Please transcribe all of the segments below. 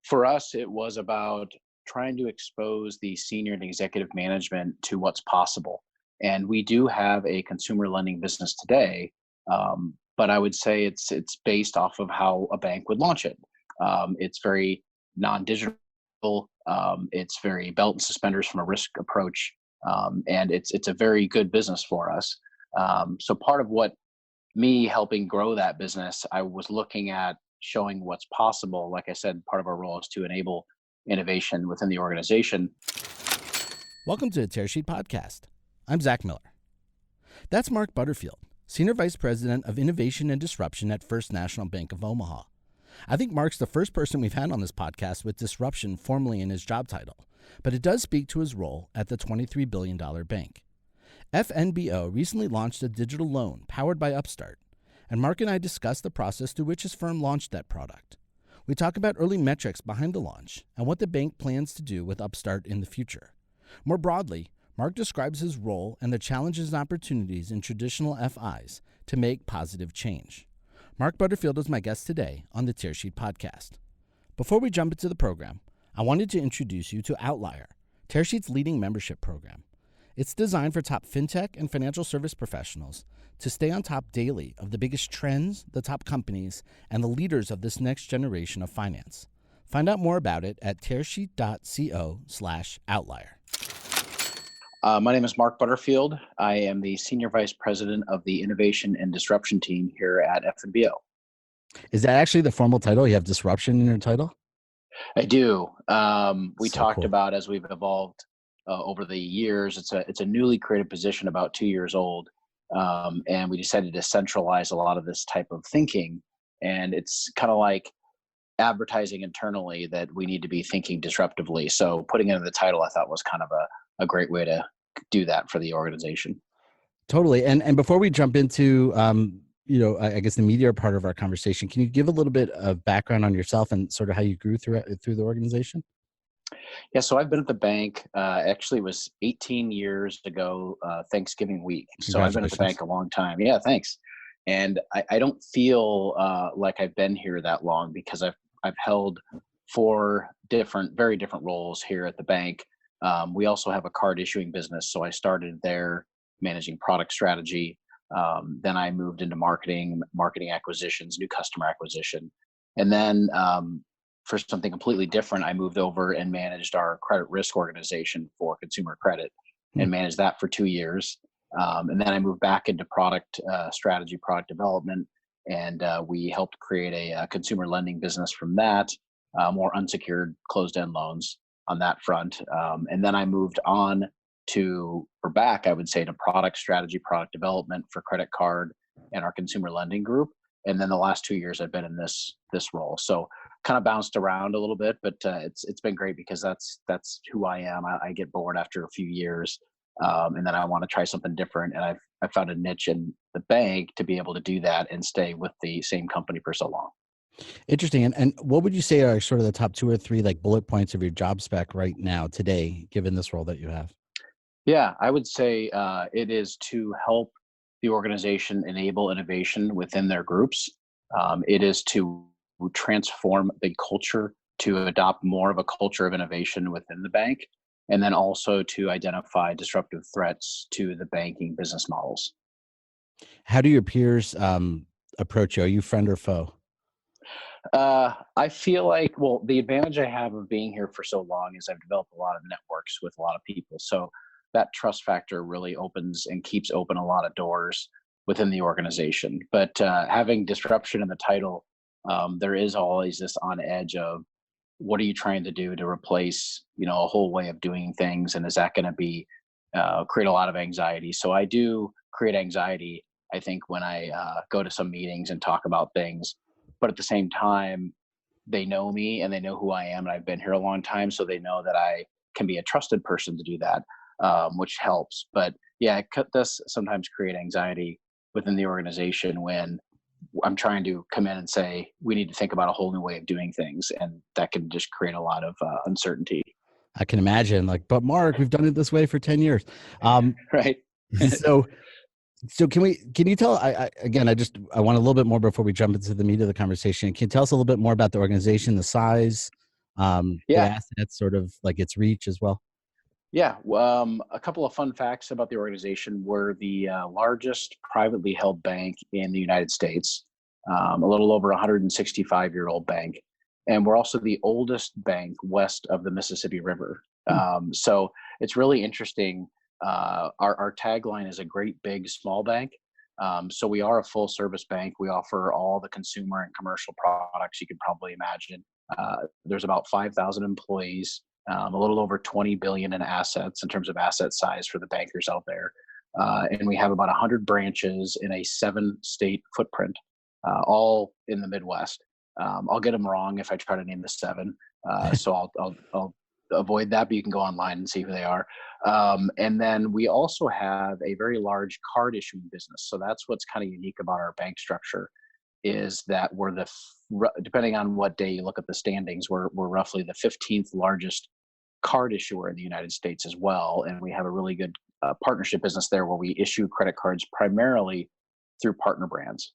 For us, it was about trying to expose the senior and executive management to what's possible. And we do have a consumer lending business today, but I would say it's based off of how a bank would launch it. It's very non-digital. It's very belt and suspenders from a risk approach, and it's a very good business for us. So part of what me helping grow that business, I was looking at showing what's possible. Like I said, part of our role is to enable innovation within the organization. Welcome to the Tearsheet Podcast. I'm Zack Miller. That's Marc Butterfield, Senior Vice President of Innovation and Disruption at First National Bank of Omaha. I think Marc's the first person we've had on this podcast with disruption formally in his job title, but it does speak to his role at the $23 billion bank. FNBO recently launched a digital loan powered by Upstart, and Marc and I discussed the process through which his firm launched that product. We talk about early metrics behind the launch and what the bank plans to do with Upstart in the future. More broadly, Marc describes his role and the challenges and opportunities in traditional FIs to make positive change. Marc Butterfield is my guest today on the Tearsheet Podcast. Before we jump into the program, I wanted to introduce you to Outlier, Tearsheet's leading membership program. It's designed for top fintech and financial service professionals to stay on top daily of the biggest trends, the top companies, and the leaders of this next generation of finance. Find out more about it at tearsheet.co/outlier. My name is Marc Butterfield. I am the Senior Vice President of the Innovation and Disruption team here at FNBO. Is that actually the formal title? You have disruption in your title? I do. We talked cool. about as we've evolved over the years. It's a newly created position, about 2 years old, and we decided to centralize a lot of this type of thinking. And it's kind of like advertising internally that we need to be thinking disruptively. So putting it in the title, I thought was kind of a great way to do that for the organization. Totally. And before we jump into, I guess the media part of our conversation, can you give a little bit of background on yourself and sort of how you grew through the organization? Yeah, so I've been at the bank, actually it was 18 years ago, Thanksgiving week. So I've been at the bank a long time. Yeah, thanks. And I don't feel like I've been here that long because I've held four very different roles here at the bank. We also have a card issuing business. So I started there managing product strategy. Then I moved into marketing acquisitions, new customer acquisition. And then for something completely different, I moved over and managed our credit risk organization for consumer credit and managed that for 2 years. And then I moved back into product strategy, product development, and we helped create a consumer lending business from that, more unsecured closed-end loans on that front. And then I moved on back, I would say, to product strategy, product development for credit card and our consumer lending group. And then the last 2 years I've been in this role. So kind of bounced around a little bit, but it's been great because that's who I am. I get bored after a few years, and then I want to try something different. And I've found a niche in the bank to be able to do that and stay with the same company for so long. Interesting. And what would you say are sort of the top 2 or 3 like bullet points of your job spec right now today, given this role that you have? Yeah, I would say it is to help the organization enable innovation within their groups. It is to transform the culture to adopt more of a culture of innovation within the bank, and then also to identify disruptive threats to the banking business models. How do your peers approach you? Are you friend or foe? I feel like, the advantage I have of being here for so long is I've developed a lot of networks with a lot of people. So that trust factor really opens and keeps open a lot of doors within the organization. But having disruption in the title, there is always this on edge of what are you trying to do to replace, a whole way of doing things, and is that going to be create a lot of anxiety? So I do create anxiety, I think, when I go to some meetings and talk about things. But at the same time, they know me and they know who I am, and I've been here a long time, so they know that I can be a trusted person to do that, which helps. But yeah, it does sometimes create anxiety within the organization when I'm trying to come in and say, we need to think about a whole new way of doing things. And that can just create a lot of uncertainty. I can imagine, but Marc, we've done it this way for 10 years. Right. So can you tell, I want a little bit more before we jump into the meat of the conversation. Can you tell us a little bit more about the organization, the size, The Yeah. assets, sort of like its reach as well? Yeah. A couple of fun facts about the organization. We're the largest privately held bank in the United States, a little over 165-year-old bank. And we're also the oldest bank west of the Mississippi River. Hmm. So it's really interesting. Our tagline is a great, big, small bank. So we are a full service bank. We offer all the consumer and commercial products you can probably imagine. There's about 5,000 employees, a little over 20 billion in assets in terms of asset size for the bankers out there. And we have about 100 branches in a 7-state footprint, all in the Midwest. I'll get them wrong if I try to name the 7. So I'll avoid that, but you can go online and see who they are. And then we also have a very large card issuing business. So that's what's kind of unique about our bank structure, is that we're depending on what day you look at the standings, we're roughly the 15th largest card issuer in the United States as well. And we have a really good partnership business there where we issue credit cards primarily through partner brands.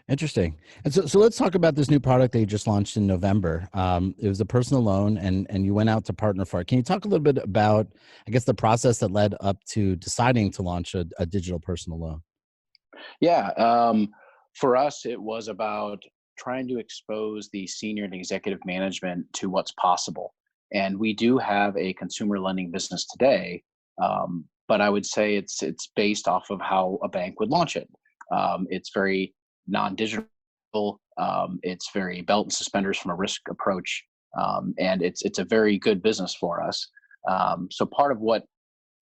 Interesting. And so let's talk about this new product that you just launched in November. It was a personal loan, and you went out to partner for it. Can you talk a little bit about, I guess, the process that led up to deciding to launch a digital personal loan? Yeah. For us, it was about trying to expose the senior and executive management to what's possible. And we do have a consumer lending business today, but I would say it's based off of how a bank would launch it. It's very non-digital. It's very belt and suspenders from a risk approach, and it's a very good business for us. So part of what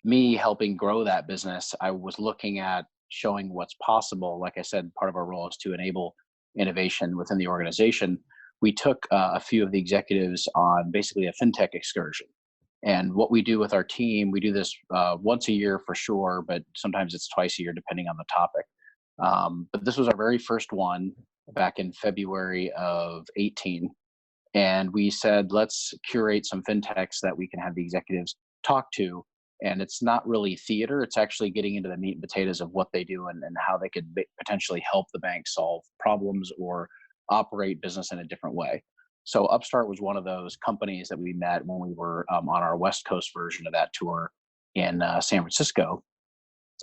me helping grow that business, I was looking at showing what's possible. Like I said, part of our role is to enable innovation within the organization. We took a few of the executives on basically a fintech excursion. And what we do with our team, we do this once a year for sure, but sometimes it's twice a year depending on the topic. But this was our very first one back in February of 18. And we said, let's curate some fintechs that we can have the executives talk to. And it's not really theater, it's actually getting into the meat and potatoes of what they do and how they could potentially help the bank solve problems or operate business in a different way. So Upstart was one of those companies that we met when we were on our West Coast version of that tour in San Francisco.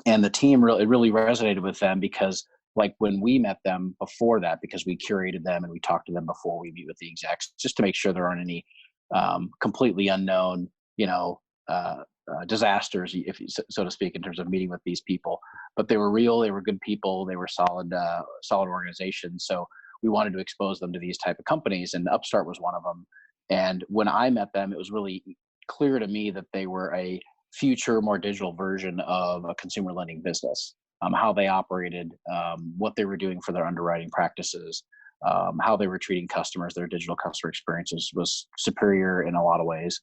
And the team really resonated with them because, like, when we met them before that, because we curated them and we talked to them before we meet with the execs, just to make sure there aren't any completely unknown, disasters, if so to speak, in terms of meeting with these people. But they were real, they were good people, they were solid organizations. So we wanted to expose them to these type of companies, and Upstart was one of them. And when I met them, it was really clear to me that they were a future, more digital version of a consumer lending business. How they operated, what they were doing for their underwriting practices, how they were treating customers, their digital customer experiences was superior in a lot of ways.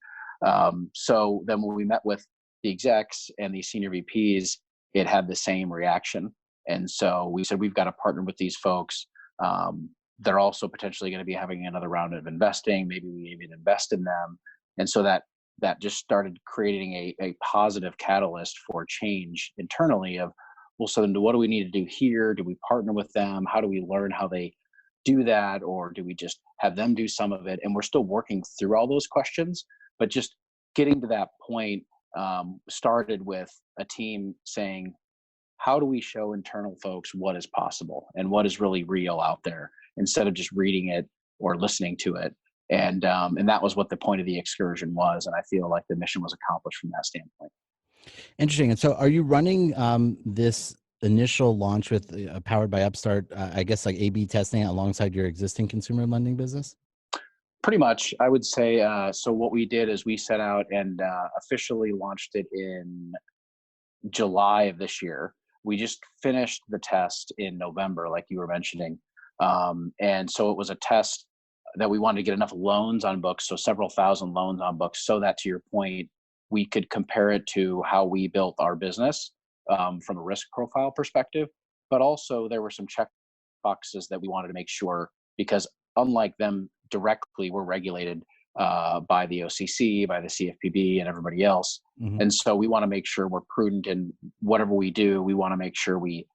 So then when we met with the execs and the senior VPs, it had the same reaction. And so we said, we've got to partner with these folks. They're also potentially going to be having another round of investing. Maybe we even invest in them. And so that just started creating a positive catalyst for change internally of, well, so then what do we need to do here? Do we partner with them? How do we learn how they do that? Or do we just have them do some of it? And we're still working through all those questions, but just getting to that point started with a team saying, how do we show internal folks what is possible and what is really real out there instead of just reading it or listening to it? And that was what the point of the excursion was. And I feel like the mission was accomplished from that standpoint. Interesting. And so are you running this initial launch with powered by Upstart, I guess, like A/B testing alongside your existing consumer lending business? Pretty much, I would say. So what we did is we set out and officially launched it in July of this year. We just finished the test in November, like you were mentioning. And so it was a test that we wanted to get enough loans on books, so several thousand loans on books, so that, to your point, we could compare it to how we built our business from a risk profile perspective. But also there were some check boxes that we wanted to make sure, because unlike them directly, we're regulated by the OCC, by the CFPB, and everybody else. Mm-hmm. And so we want to make sure we're prudent in whatever we do. We want to make sure we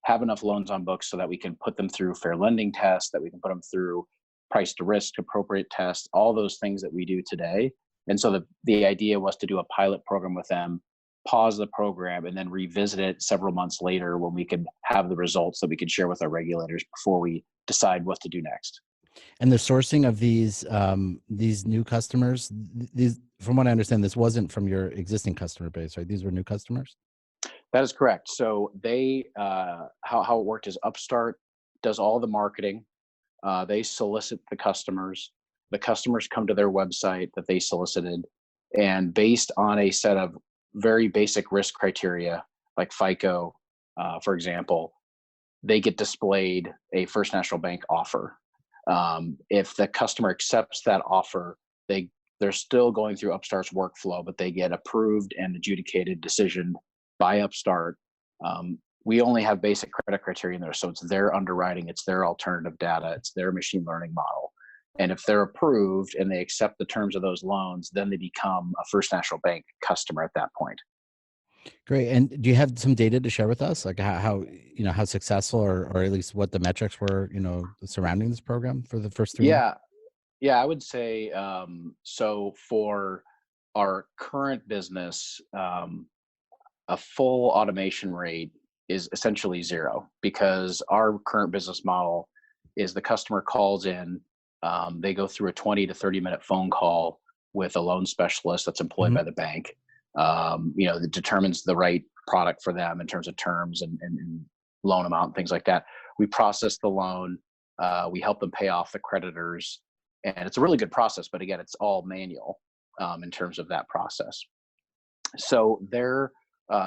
have enough loans on books so that we can put them through fair lending tests, that we can put them through price to risk, appropriate tests, all those things that we do today. And so the idea was to do a pilot program with them, pause the program, and then revisit it several months later when we could have the results that we could share with our regulators before we decide what to do next. And the sourcing of these new customers, these, from what I understand, this wasn't from your existing customer base, right? These were new customers? That is correct. So they, how it worked is Upstart does all the marketing. They solicit the customers. The customers come to their website that they solicited, and based on a set of very basic risk criteria, like FICO, for example, they get displayed a First National Bank offer. If the customer accepts that offer, they're still going through Upstart's workflow, but they get approved and adjudicated, decisioned by Upstart. We only have basic credit criteria in there, so it's their underwriting, it's their alternative data, it's their machine learning model. And if they're approved and they accept the terms of those loans, then they become a First National Bank customer at that point. Great. And do you have some data to share with us, like how how successful or at least what the metrics were, surrounding this program for the first 3 months? Yeah, I would say so for our current business, a full automation rate is essentially zero, because our current business model is the customer calls in, they go through a 20 to 30-minute phone call with a loan specialist that's employed by the bank, that determines the right product for them in terms of terms and loan amount and things like that. We process the loan, we help them pay off the creditors, and it's a really good process, but again, it's all manual in terms of that process. So their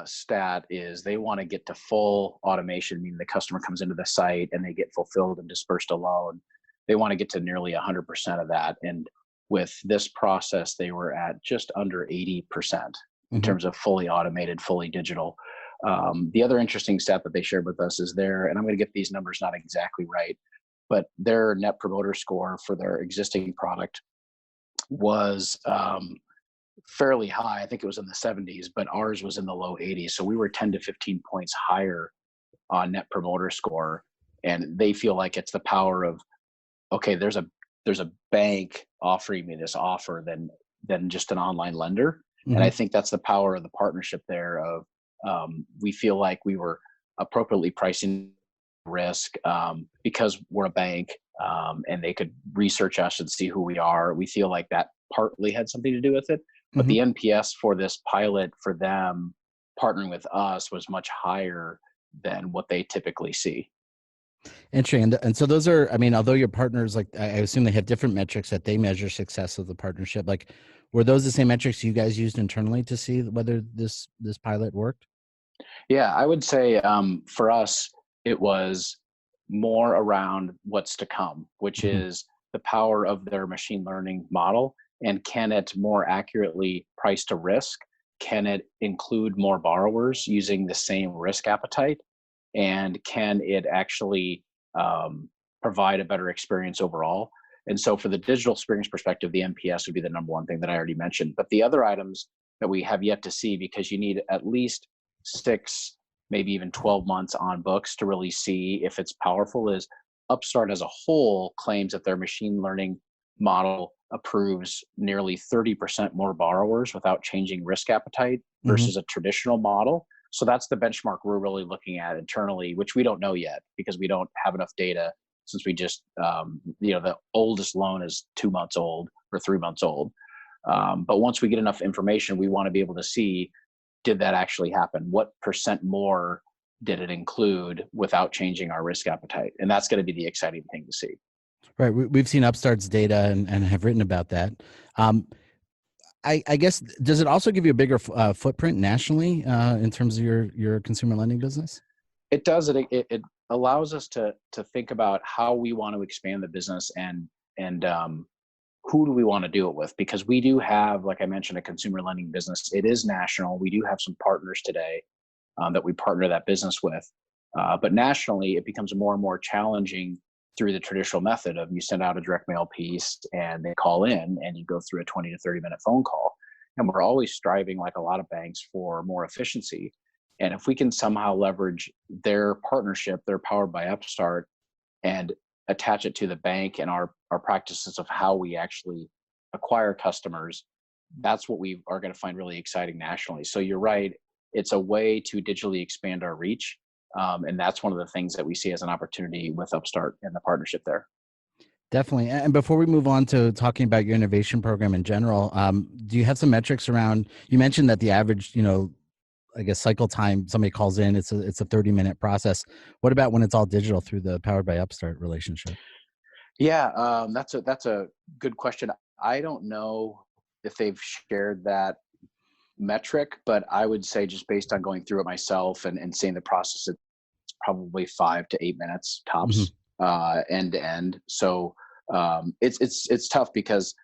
stat is they want to get to full automation, meaning the customer comes into the site and they get fulfilled and dispersed a loan. They want to get to nearly 100% of that. And with this process, they were at just under 80% in terms of fully automated, fully digital. The other interesting stat that they shared with us is and I'm going to get these numbers not exactly right, but their net promoter score for their existing product was fairly high. I think it was in the 70s, but ours was in the low 80s. So we were 10 to 15 points higher on net promoter score. And they feel like it's the power of, okay, there's a bank offering me this offer than just an online lender. And I think that's the power of the partnership there of, we feel like we were appropriately pricing risk because we're a bank, and they could research us and see who we are. We feel like that partly had something to do with it. But the NPS for this pilot for them partnering with us was much higher than what they typically see. Interesting. And so those are, although your partners, like I assume they have different metrics that they measure success of the partnership. Like, were those the same metrics you guys used internally to see whether this pilot worked? Yeah, I would say for us, it was more around what's to come, which is the power of their machine learning model. And can it more accurately price to risk? Can it include more borrowers using the same risk appetite? And can it actually provide a better experience overall? And so for the digital experience perspective, the NPS would be the number one thing that I already mentioned. But the other items that we have yet to see, because you need at least 6, maybe even 12 months on books to really see if it's powerful, is Upstart as a whole claims that their machine learning model approves nearly 30% more borrowers without changing risk appetite versus a traditional model. So that's the benchmark we're really looking at internally, which we don't know yet because we don't have enough data, since we just, the oldest loan is 2 months old or 3 months old. But once we get enough information, we want to be able to see, did that actually happen? What percent more did it include without changing our risk appetite? And that's going to be the exciting thing to see. Right. We've seen Upstart's data and have written about that. I guess, does it also give you a bigger footprint nationally in terms of your consumer lending business? It does. It allows us to think about how we want to expand the business and who do we want to do it with? Because we do have, like I mentioned, a consumer lending business. It is national. We do have some partners today that we partner that business with. But nationally, it becomes more and more challenging through the traditional method of you send out a direct mail piece and they call in and you go through a 20 to 30-minute phone call. And we're always striving, like a lot of banks, for more efficiency. And if we can somehow leverage their partnership, they're powered by Upstart, and attach it to the bank and our practices of how we actually acquire customers, that's what we are going to find really exciting nationally. So you're right. It's a way to digitally expand our reach. And that's one of the things that we see as an opportunity with Upstart and the partnership there. Definitely. And before we move on to talking about your innovation program in general, do you have some metrics around, you mentioned that the average, I guess cycle time somebody calls in, it's a 30-minute process. What about when it's all digital through the Powered by Upstart relationship? Yeah, that's a good question. I don't know if they've shared that metric, but I would say just based on going through it myself and seeing the process, it's probably 5 to 8 minutes tops, end to end. So it's tough because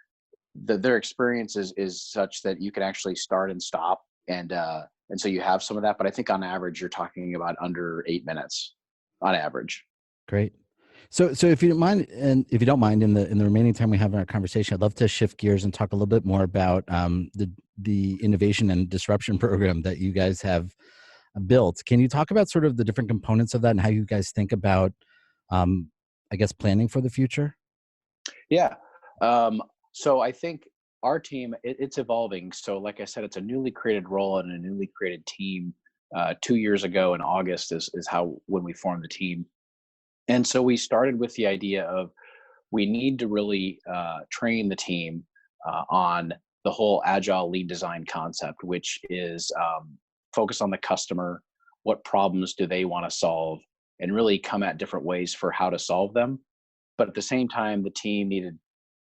their experience is such that you can actually start and stop, and so you have some of that. But I think on average, you're talking about under 8 minutes on average. Great. So if you don't mind, in the remaining time we have in our conversation, I'd love to shift gears and talk a little bit more about the innovation and disruption program that you guys have built. Can you talk about sort of the different components of that and how you guys think about, I guess, planning for the future? Yeah. So I think our team, it's evolving. So like I said, it's a newly created role and a newly created team. 2 years ago in August is when we formed the team. And so we started with the idea of we need to really train the team on the whole agile lean design concept, which is focus on the customer. What problems do they want to solve, and really come at different ways for how to solve them. But at the same time, the team needed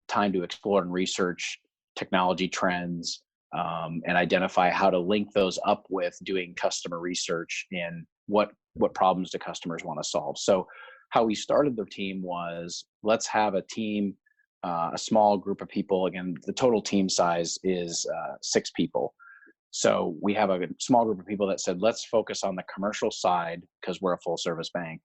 time to explore and research technology trends, and identify how to link those up with doing customer research and what problems do customers want to solve. So how we started the team was, let's have a team, a small group of people. Again, the total team size is 6 people. So we have a small group of people that said, let's focus on the commercial side because we're a full service bank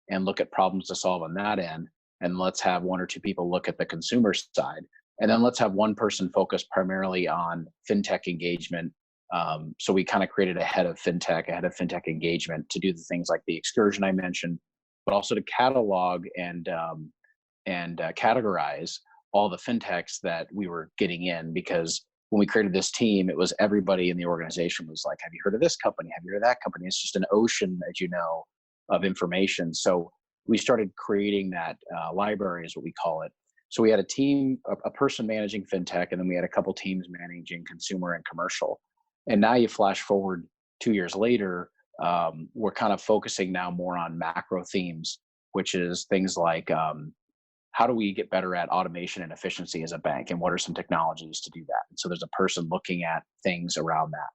and look at problems to solve on that end. And let's have 1 or 2 people look at the consumer side. And then let's have one person focus primarily on fintech engagement. So we kind of created a head of fintech engagement to do the things like the excursion I mentioned, but also to catalog and categorize all the fintechs that we were getting in. Because when we created this team, it was everybody in the organization was like, have you heard of this company? Have you heard of that company? It's just an ocean, as you know, of information. So we started creating that library is what we call it. So we had a team, a person managing fintech, and then we had a couple teams managing consumer and commercial. And now you flash forward 2 years later, we're kind of focusing now more on macro themes, which is things like how do we get better at automation and efficiency as a bank, and what are some technologies to do that? And so there's a person looking at things around that.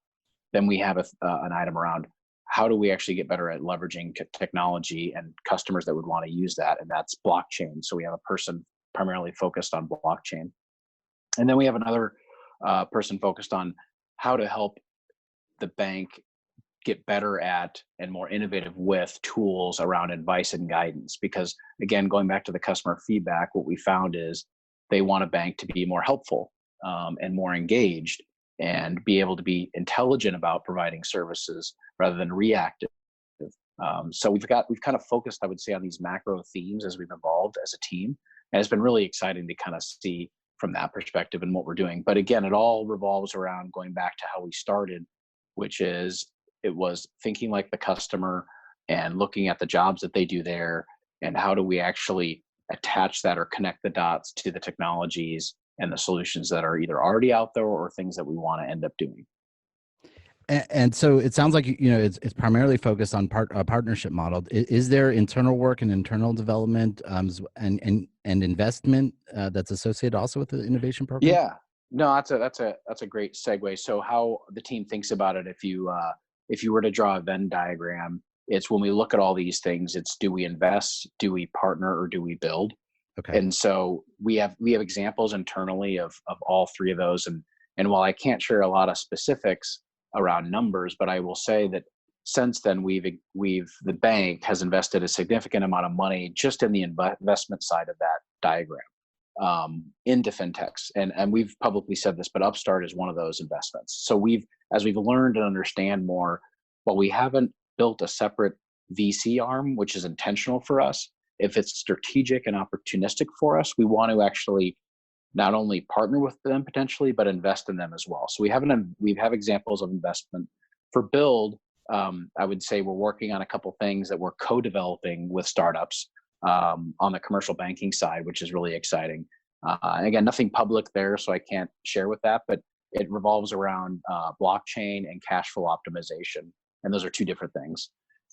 Then we have an item around how do we actually get better at leveraging technology and customers that would want to use that, and that's blockchain. So we have a person primarily focused on blockchain. And then we have another person focused on how to help the bank get better at and more innovative with tools around advice and guidance. Because again, going back to the customer feedback, what we found is they want a bank to be more helpful and more engaged and be able to be intelligent about providing services rather than reactive. So we've kind of focused, I would say, on these macro themes as we've evolved as a team. And it's been really exciting to kind of see from that perspective and what we're doing. But again, it all revolves around going back to how we started, which is it was thinking like the customer and looking at the jobs that they do there, and how do we actually attach that or connect the dots to the technologies and the solutions that are either already out there or things that we want to end up doing. And so it sounds like it's primarily focused on a partnership model. Is there internal work and internal development and investment that's associated also with the innovation program? Yeah, no, that's a great segue. So how the team thinks about it, if you were to draw a Venn diagram, it's when we look at all these things, it's do we invest, do we partner, or do we build? Okay. And so we have examples internally of all 3 of those. And while I can't share a lot of specifics around numbers, but I will say that since then the bank has invested a significant amount of money just in the investment side of that diagram into fintechs. And we've publicly said this, but Upstart is one of those investments. So as we've learned and understand more, while we haven't built a separate VC arm, which is intentional for us, if it's strategic and opportunistic for us, we want to actually not only partner with them potentially, but invest in them as well. So we have examples of investment for build. I would say we're working on a couple things that we're co-developing with startups on the commercial banking side, which is really exciting. And again, nothing public there, so I can't share with that, but it revolves around blockchain and cash flow optimization. And those are two different things.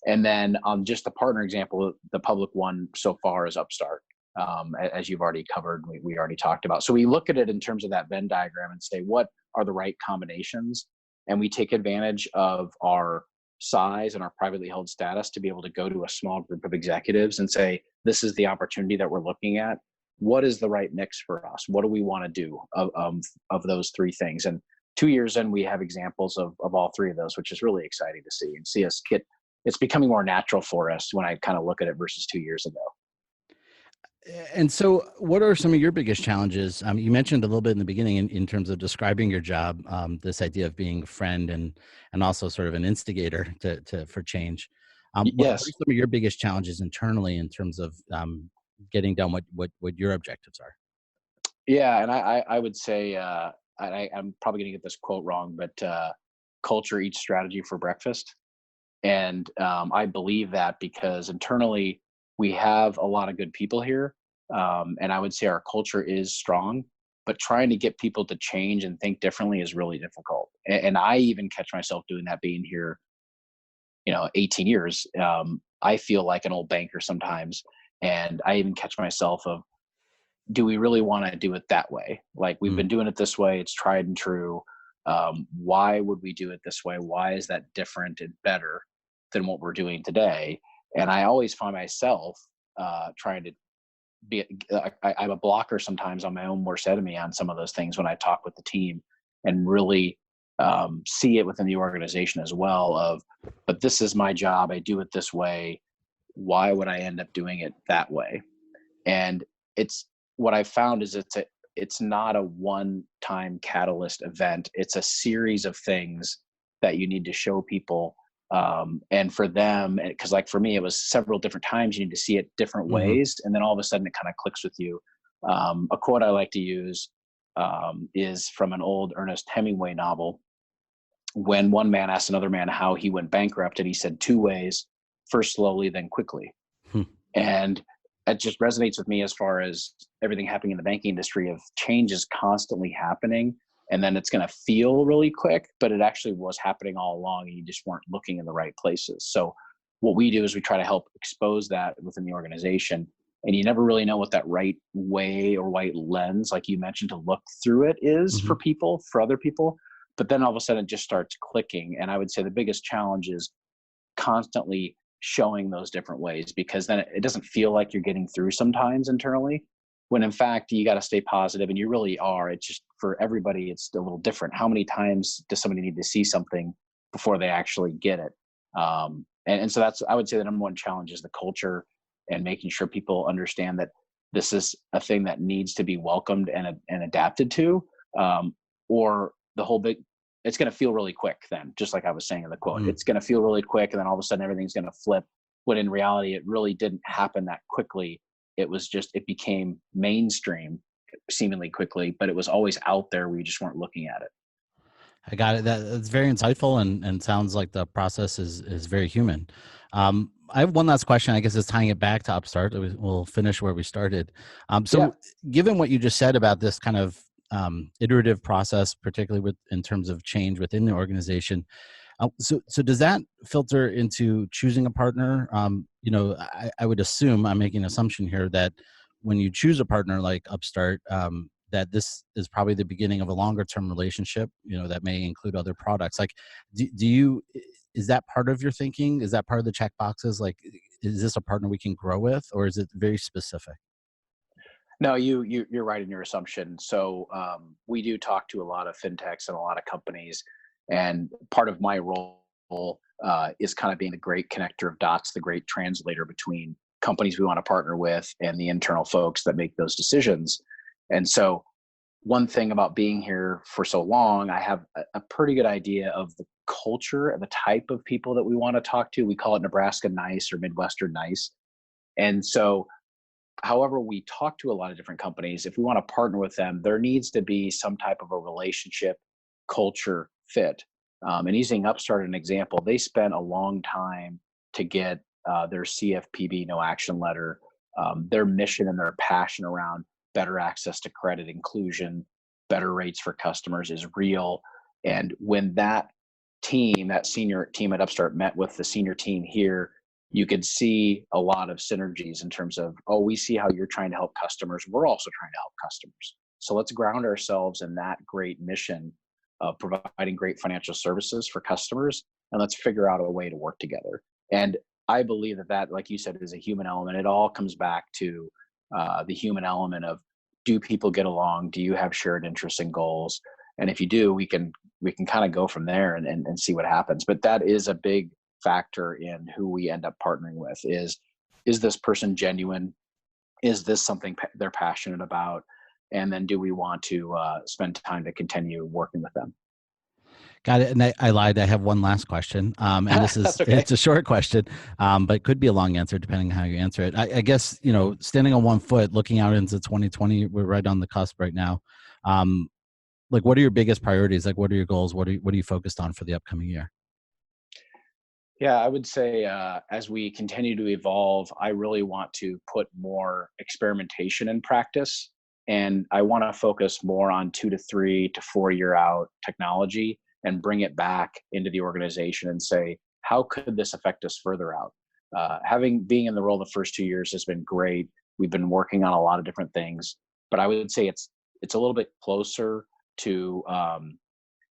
And then on just the partner example, the public one so far is Upstart. As you've already covered, we already talked about. So we look at it in terms of that Venn diagram and say, what are the right combinations? And we take advantage of our size and our privately held status to be able to go to a small group of executives and say, this is the opportunity that we're looking at. What is the right mix for us? What do we want to do of those three things? And 2 years in, we have examples of all three of those, which is really exciting to see and see us get, it's becoming more natural for us when I kind of look at it versus 2 years ago. And so what are some of your biggest challenges? You mentioned a little bit in the beginning in terms of describing your job, this idea of being a friend and also sort of an instigator for change. What are Yes. some of your biggest challenges internally in terms of getting done what your objectives are? Yeah. And I would say, I'm probably going to get this quote wrong, but culture eats strategy for breakfast. And I believe that because internally we have a lot of good people here. And I would say our culture is strong, but trying to get people to change and think differently is really difficult. And I even catch myself doing that being here, 18 years. I feel like an old banker sometimes. And I even catch myself of, do we really want to do it that way? Like we've been doing it this way. It's tried and true. Why would we do it this way? Why is that different and better than what we're doing today? And I always find myself trying to be, I'm a blocker sometimes on my own worst enemy on some of those things when I talk with the team and really see it within the organization as well but this is my job. I do it this way. Why would I end up doing it that way? And it's what I found is it's not a one-time catalyst event. It's a series of things that you need to show people. And for them, because like for me, it was several different times you need to see it different ways. And then all of a sudden it kind of clicks with you. A quote I like to use is from an old Ernest Hemingway novel. When one man asked another man how he went bankrupt, and he said 2 ways: first slowly, then quickly. And it just resonates with me as far as everything happening in the banking industry of change is constantly happening. And then it's going to feel really quick, but it actually was happening all along and you just weren't looking in the right places. So what we do is we try to help expose that within the organization. And you never really know what that right way or right lens, like you mentioned, to look through it is for people, for other people. But then all of a sudden it just starts clicking. And I would say the biggest challenge is constantly showing those different ways, because then it doesn't feel like you're getting through sometimes internally, when in fact you got to stay positive, and you really are. It's just for everybody, it's a little different. How many times does somebody need to see something before they actually get it? And so that's, I would say the number one challenge is the culture and making sure people understand that this is a thing that needs to be welcomed and adapted to, or the whole big, it's going to feel really quick then, just like I was saying in the quote. It's going to feel really quick, and then all of a sudden everything's going to flip, when in reality it really didn't happen that quickly. It was just, it became mainstream seemingly quickly, but it was always out there. We just weren't looking at it. I got it. That's very insightful and sounds like the process is very human. I have one last question. I guess is tying it back to Upstart. We'll finish where we started. Given what you just said about this kind of iterative process, particularly in terms of change within the organization, so does that filter into choosing a partner? I would assume, I'm making an assumption here, that when you choose a partner like Upstart, that this is probably the beginning of a longer term relationship, that may include other products. Like, is that part of your thinking? Is that part of the check boxes? Like, is this a partner we can grow with, or is it very specific? No, you're right in your assumption. So we do talk to a lot of fintechs and a lot of companies, and part of my role is kind of being the great connector of dots, the great translator between companies we want to partner with and the internal folks that make those decisions. And so one thing about being here for so long, I have a pretty good idea of the culture and the type of people that we want to talk to. We call it Nebraska nice or Midwestern nice. And so however we talk to a lot of different companies, if we want to partner with them, there needs to be some type of a relationship, culture fit. And using Upstart as an example, they spent a long time to get their CFPB no action letter. Their mission and their passion around better access to credit, inclusion, better rates for customers is real. And when that team, that senior team at Upstart met with the senior team here, you could see a lot of synergies in terms of, oh, we see how you're trying to help customers. We're also trying to help customers. So let's ground ourselves in that great mission of providing great financial services for customers, and let's figure out a way to work together. And I believe that, like you said, is a human element. It all comes back to the human element of, do people get along? Do you have shared interests and goals? And if you do, we can kind of go from there and see what happens. But that is a big factor in who we end up partnering with. Is this person genuine? Is this something they're passionate about? And then do we want to spend time to continue working with them? Got it. And I lied. I have one last question. And this is, okay. It's a short question, but could be a long answer depending on how you answer it. I guess, standing on one foot, looking out into 2020, we're right on the cusp right now. Like, what are your biggest priorities? Like, what are your goals? What are you focused on for the upcoming year? Yeah, I would say as we continue to evolve, I really want to put more experimentation in practice. And I want to focus more on 2 to 3 to 4 year out technology and bring it back into the organization and say, how could this affect us further out? Being in the role the first 2 years has been great. We've been working on a lot of different things, but I would say it's a little bit closer to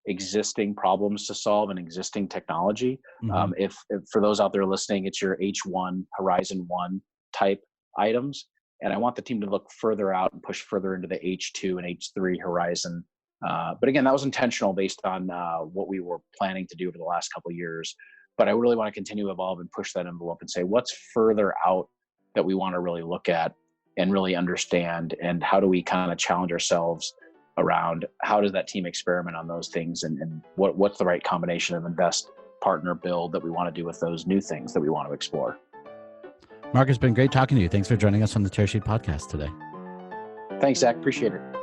existing problems to solve and existing technology. Mm-hmm. If for those out there listening, it's your H1, Horizon 1 type items. And I want the team to look further out and push further into the H2 and H3 horizon. But again, that was intentional based on what we were planning to do over the last couple of years. But I really want to continue to evolve and push that envelope and say, what's further out that we want to really look at and really understand, and how do we kind of challenge ourselves around how does that team experiment on those things, and what's the right combination of invest, partner, build that we want to do with those new things that we want to explore. Marc, it's been great talking to you. Thanks for joining us on the Tearsheet Podcast today. Thanks, Zach. Appreciate it.